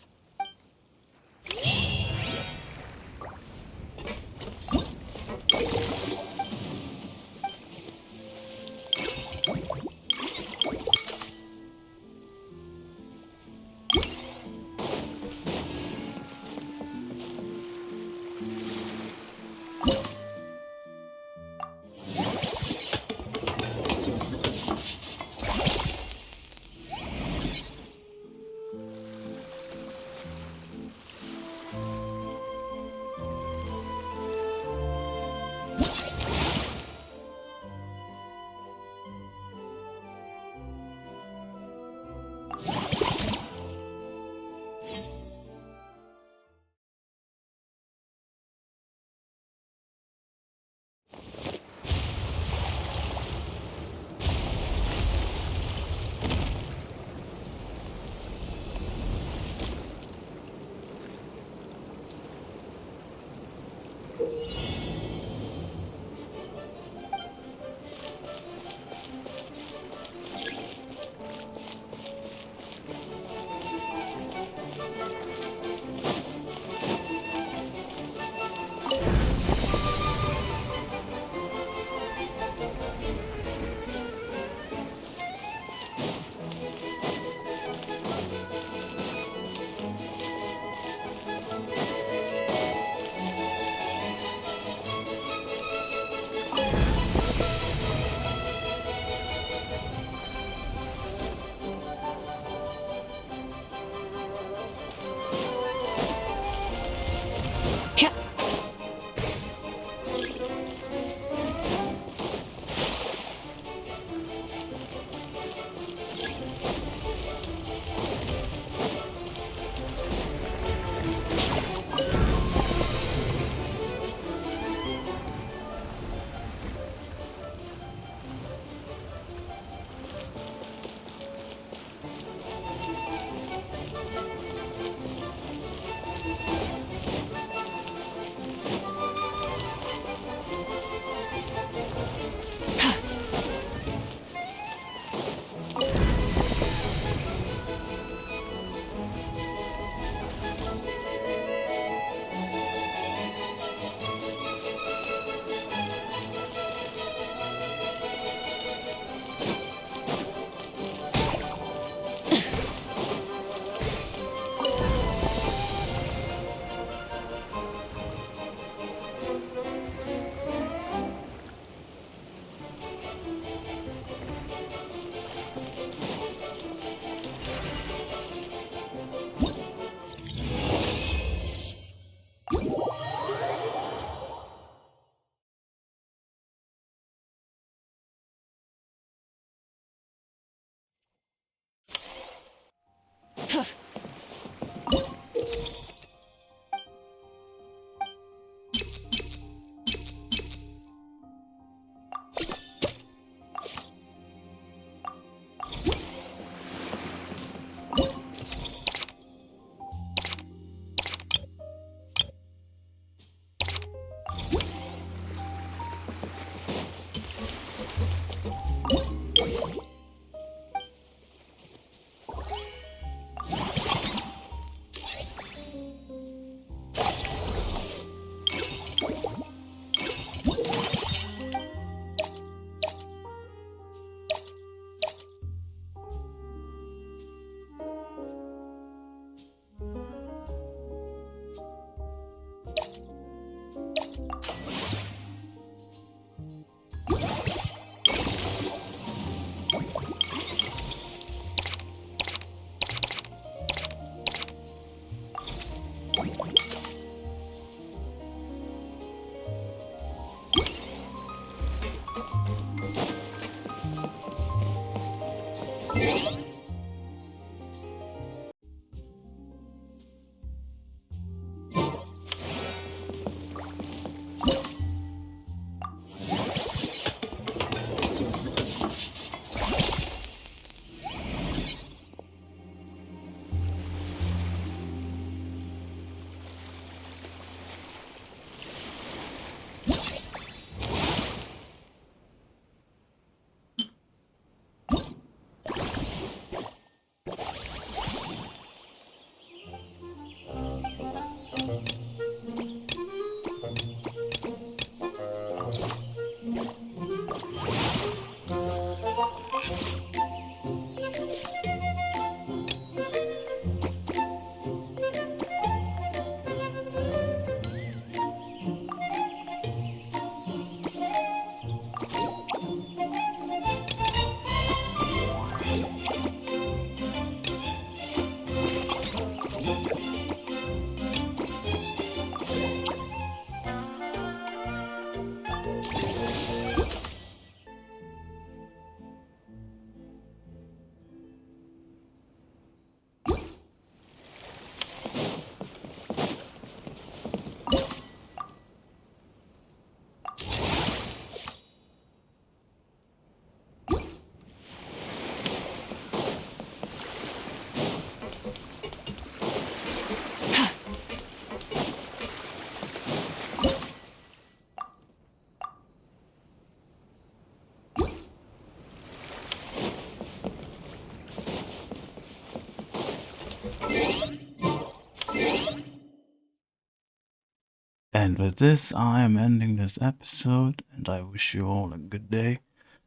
And with this, I am ending this episode, and I wish you all a good day.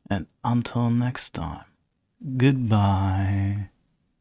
And until next time, goodbye.